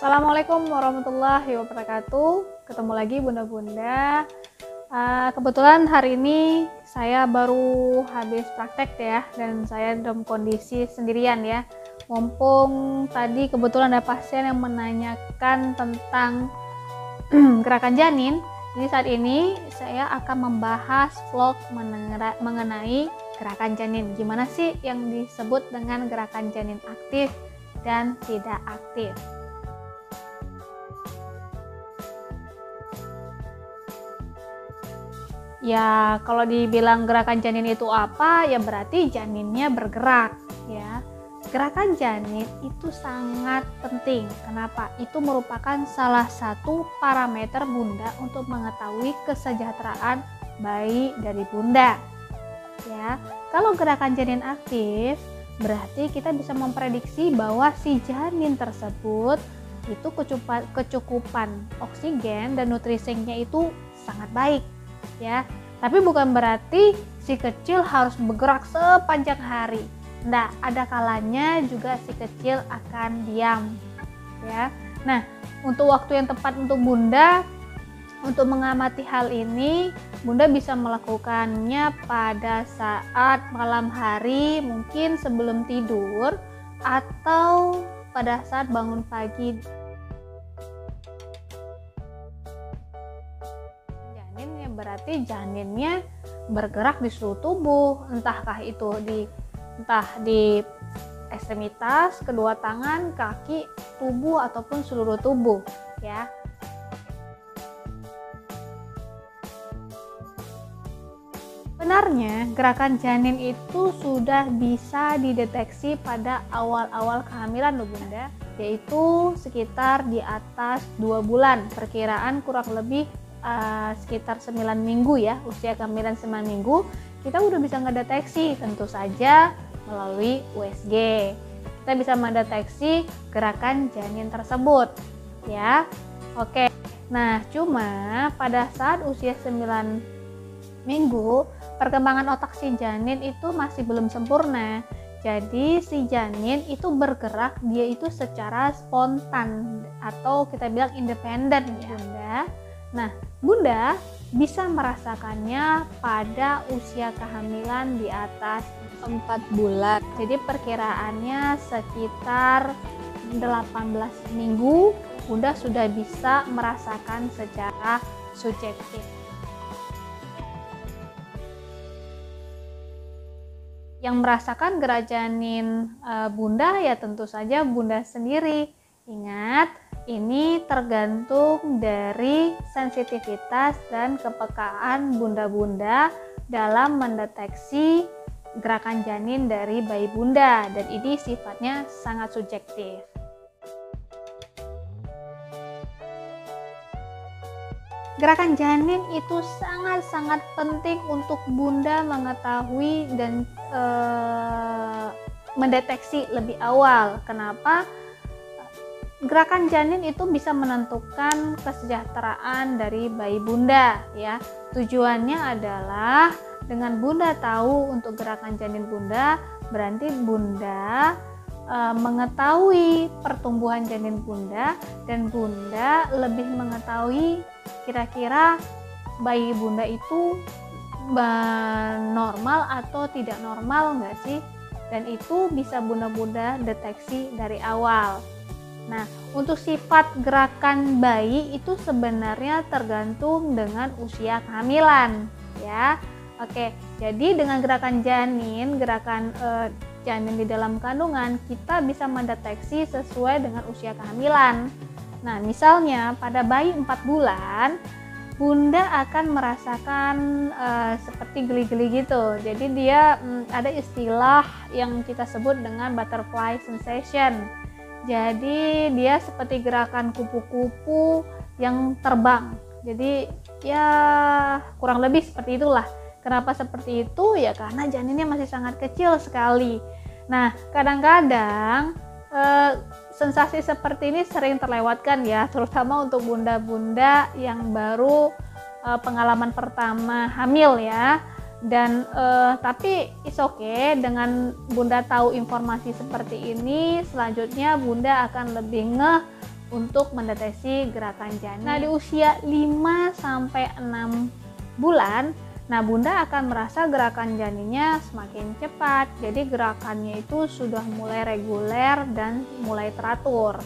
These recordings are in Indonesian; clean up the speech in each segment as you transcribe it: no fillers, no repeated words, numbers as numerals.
Assalamualaikum warahmatullahi wabarakatuh. Ketemu lagi bunda-bunda. Kebetulan hari ini saya baru habis praktek ya, dan saya dalam kondisi sendirian ya. Mumpung tadi kebetulan ada pasien yang menanyakan tentang gerakan janin. Jadi saat ini saya akan membahas vlog mengenai gerakan janin. Gimana sih yang disebut dengan gerakan janin aktif dan tidak aktif? Ya, kalau dibilang gerakan janin itu apa, ya berarti janinnya bergerak ya. Gerakan janin itu sangat penting. Kenapa? Itu merupakan salah satu parameter bunda untuk mengetahui kesejahteraan bayi dari bunda. Ya, kalau gerakan janin aktif, berarti kita bisa memprediksi bahwa si janin tersebut itu kecukupan oksigen dan nutrisinya itu sangat baik. Ya, tapi bukan berarti si kecil harus bergerak sepanjang hari. Nah, ada kalanya juga si kecil akan diam. Ya, nah untuk waktu yang tepat untuk bunda untuk mengamati hal ini, bunda bisa melakukannya pada saat malam hari, mungkin sebelum tidur atau pada saat bangun pagi. Berarti janinnya bergerak di seluruh tubuh, entah di ekstremitas, kedua tangan, kaki, tubuh ataupun seluruh tubuh ya. Sebenarnya gerakan janin itu sudah bisa dideteksi pada awal-awal kehamilan loh bunda, yaitu sekitar di atas 2 bulan, perkiraan kurang lebih sekitar 9 minggu ya, usia kehamilan 9 minggu kita udah bisa ngedeteksi, tentu saja melalui USG kita bisa mendeteksi gerakan janin tersebut ya. Oke, nah cuma pada saat usia 9 minggu perkembangan otak si janin itu masih belum sempurna, jadi si janin itu bergerak dia itu secara spontan atau kita bilang independen ya bunda. Nah, bunda bisa merasakannya pada usia kehamilan di atas 4 bulan. Jadi perkiraannya sekitar 18 minggu, bunda sudah bisa merasakan secara subjektif. Yang merasakan gerak janin bunda ya tentu saja bunda sendiri. Ingat, ini tergantung dari sensitivitas dan kepekaan bunda-bunda dalam mendeteksi gerakan janin dari bayi bunda, dan ini sifatnya sangat subjektif. Gerakan janin itu sangat-sangat penting untuk bunda mengetahui dan mendeteksi lebih awal. Kenapa? Gerakan janin itu bisa menentukan kesejahteraan dari bayi bunda ya. Tujuannya adalah dengan bunda tahu untuk gerakan janin bunda, berarti bunda mengetahui pertumbuhan janin bunda, dan bunda lebih mengetahui kira-kira bayi bunda itu normal atau tidak normal enggak sih, dan itu bisa bunda-bunda deteksi dari awal. Nah, untuk sifat gerakan bayi itu sebenarnya tergantung dengan usia kehamilan ya. Oke, jadi dengan gerakan janin, janin di dalam kandungan, kita bisa mendeteksi sesuai dengan usia kehamilan. Nah, misalnya pada bayi 4 bulan, bunda akan merasakan seperti geli-geli gitu. Jadi dia ada istilah yang kita sebut dengan butterfly sensation. Jadi dia seperti gerakan kupu-kupu yang terbang. Jadi ya kurang lebih seperti itulah. Kenapa seperti itu? Ya karena janinnya masih sangat kecil sekali. Nah, kadang-kadang sensasi seperti ini sering terlewatkan ya, terutama untuk bunda-bunda yang baru pengalaman pertama hamil ya. Dan tapi it's okay, dengan bunda tahu informasi seperti ini, selanjutnya bunda akan lebih ngeh untuk mendeteksi gerakan janin. Nah, di usia 5 sampai 6 bulan, nah Bunda akan merasa gerakan janinnya semakin cepat. Jadi gerakannya itu sudah mulai reguler dan mulai teratur.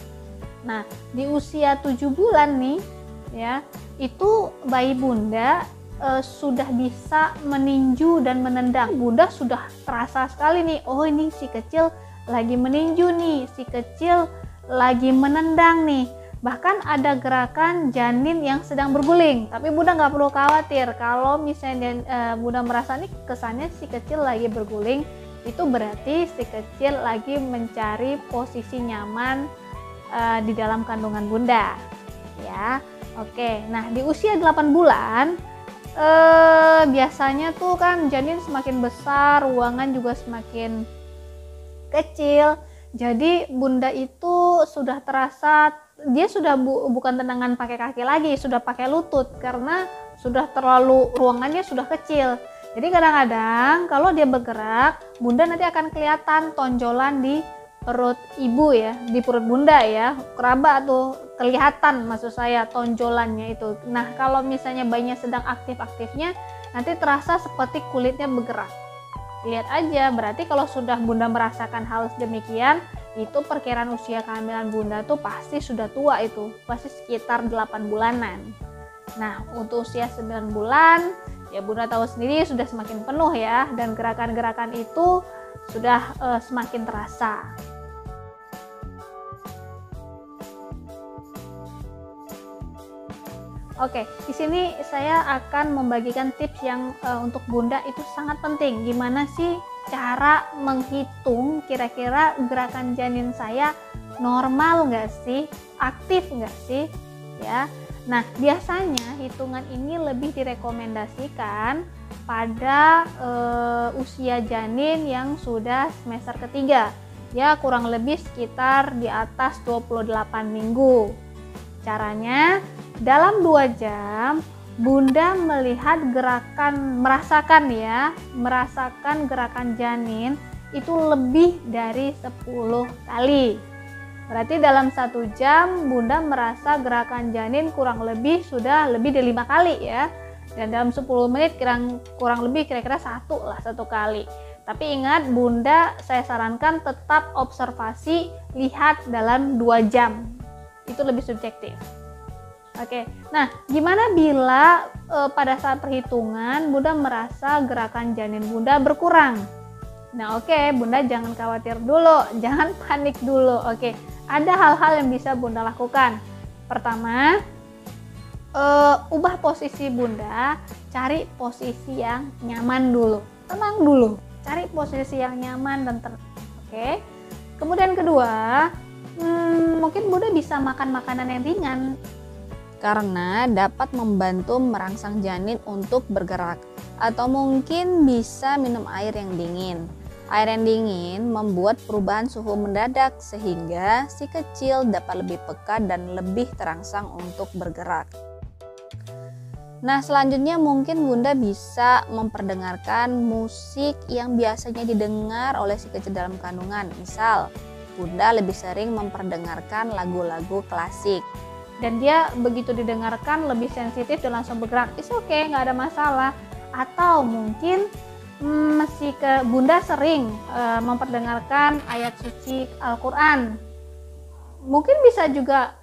Nah, di usia 7 bulan nih ya, itu bayi Bunda sudah bisa meninju dan menendang. Bunda sudah terasa sekali nih, oh ini si kecil lagi meninju nih, si kecil lagi menendang nih. Bahkan ada gerakan janin yang sedang berguling. Tapi Bunda nggak perlu khawatir kalau misalnya Bunda merasa nih kesannya si kecil lagi berguling, itu berarti si kecil lagi mencari posisi nyaman di dalam kandungan Bunda. Ya, oke. Nah, di usia 8 bulan biasanya tuh kan janin semakin besar, ruangan juga semakin kecil. Jadi Bunda itu sudah terasa dia sudah bukan tendangan pakai kaki lagi, sudah pakai lutut karena sudah terlalu ruangannya sudah kecil. Jadi kadang-kadang kalau dia bergerak, Bunda nanti akan kelihatan tonjolan di perut ibu ya, di perut Bunda ya, keraba tuh kelihatan, maksud saya tonjolannya itu. Nah, kalau misalnya bayinya sedang aktif-aktifnya, nanti terasa seperti kulitnya bergerak. Lihat aja, berarti kalau sudah Bunda merasakan hal demikian, itu perkiraan usia kehamilan Bunda tuh pasti sudah tua, itu pasti sekitar 8 bulanan. Nah, untuk usia 9 bulan, ya Bunda tahu sendiri sudah semakin penuh ya, dan gerakan-gerakan itu sudah semakin terasa. Oke, di sini saya akan membagikan tips yang untuk Bunda itu sangat penting. Gimana sih cara menghitung kira-kira gerakan janin saya normal nggak sih, aktif nggak sih, ya? Nah, biasanya hitungan ini lebih direkomendasikan pada usia janin yang sudah semester ketiga, ya kurang lebih sekitar di atas 28 minggu. Caranya, dalam 2 jam Bunda melihat merasakan gerakan janin itu lebih dari 10 kali. Berarti dalam 1 jam Bunda merasa gerakan janin kurang lebih sudah lebih dari 5 kali ya. Dan dalam 10 menit kurang lebih kira-kira 1 kali. Tapi ingat Bunda, saya sarankan tetap observasi, lihat dalam 2 jam. Itu lebih subjektif. Oke, nah gimana bila pada saat perhitungan Bunda merasa gerakan janin Bunda berkurang? Nah oke, Bunda jangan khawatir dulu, jangan panik dulu. Oke, ada hal-hal yang bisa Bunda lakukan. Pertama, ubah posisi Bunda, cari posisi yang nyaman dulu, tenang dulu, cari posisi yang nyaman dan tenang. Oke, kemudian kedua, mungkin Bunda bisa makan makanan yang ringan, karena dapat membantu merangsang janin untuk bergerak, atau mungkin bisa minum air yang dingin. Air yang dingin membuat perubahan suhu mendadak sehingga si kecil dapat lebih peka dan lebih terangsang untuk bergerak. Nah, selanjutnya mungkin Bunda bisa memperdengarkan musik yang biasanya didengar oleh si kecil dalam kandungan. Misal, Bunda lebih sering memperdengarkan lagu-lagu klasik. Dan dia begitu didengarkan lebih sensitif dan langsung bergerak, it's okay, nggak ada masalah. Atau mungkin Bunda sering memperdengarkan ayat suci Al-Quran, mungkin bisa juga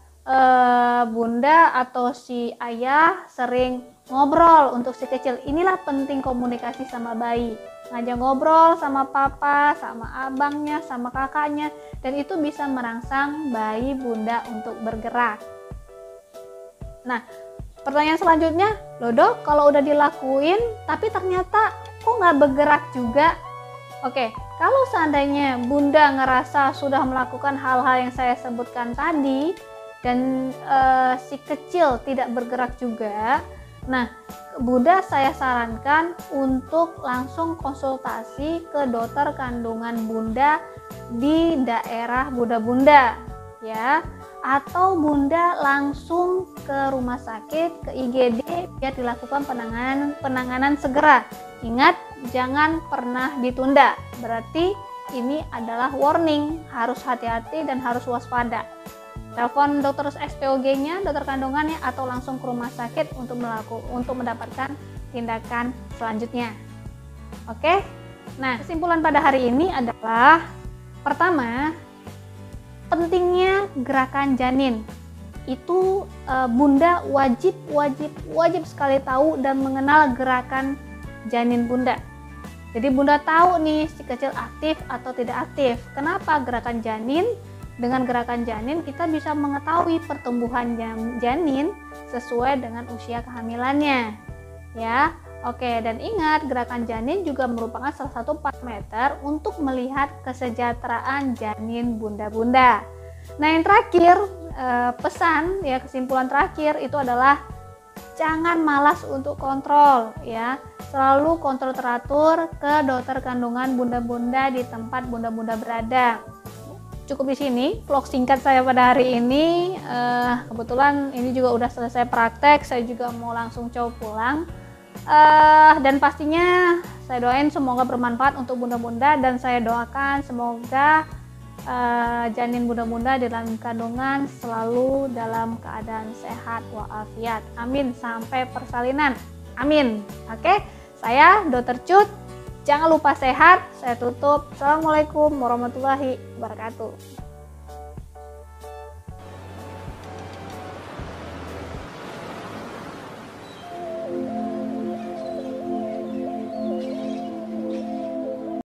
Bunda atau si ayah sering ngobrol untuk si kecil. Inilah penting komunikasi sama bayi, ngajak ngobrol sama papa, sama abangnya, sama kakaknya, dan itu bisa merangsang bayi Bunda untuk bergerak. Nah, pertanyaan selanjutnya, loh Dok, kalau udah dilakuin tapi ternyata kok nggak bergerak juga? Oke, kalau seandainya Bunda ngerasa sudah melakukan hal-hal yang saya sebutkan tadi dan si kecil tidak bergerak juga, nah Bunda saya sarankan untuk langsung konsultasi ke dokter kandungan Bunda di daerah Bunda ya. Atau Bunda langsung ke rumah sakit, ke IGD biar dilakukan penanganan segera. Ingat, jangan pernah ditunda. Berarti ini adalah warning, harus hati-hati dan harus waspada. telepon dokter SPOG-nya, dokter kandungannya, atau langsung ke rumah sakit untuk mendapatkan tindakan selanjutnya. Oke. Nah, kesimpulan pada hari ini adalah pertama, pentingnya gerakan janin. Itu bunda wajib sekali tahu dan mengenal gerakan janin bunda. Jadi bunda tahu nih si kecil aktif atau tidak aktif. Kenapa? Gerakan janin, dengan gerakan janin kita bisa mengetahui pertumbuhan janin sesuai dengan usia kehamilannya. Ya, oke. Dan ingat, gerakan janin juga merupakan salah satu parameter untuk melihat kesejahteraan janin bunda-bunda. Nah, yang terakhir, pesan ya, kesimpulan terakhir itu adalah jangan malas untuk kontrol ya. Selalu kontrol teratur ke dokter kandungan bunda-bunda di tempat bunda-bunda berada. Cukup di sini vlog singkat saya pada hari ini. Kebetulan ini juga udah selesai praktek, saya juga mau langsung coba pulang. Dan pastinya saya doain semoga bermanfaat untuk bunda-bunda, dan saya doakan semoga janin bunda-bunda di dalam kandungan selalu dalam keadaan sehat walafiat. Amin, sampai persalinan. Amin. Oke, saya Dr. Cut. Jangan lupa sehat. Saya tutup. Assalamualaikum warahmatullahi wabarakatuh.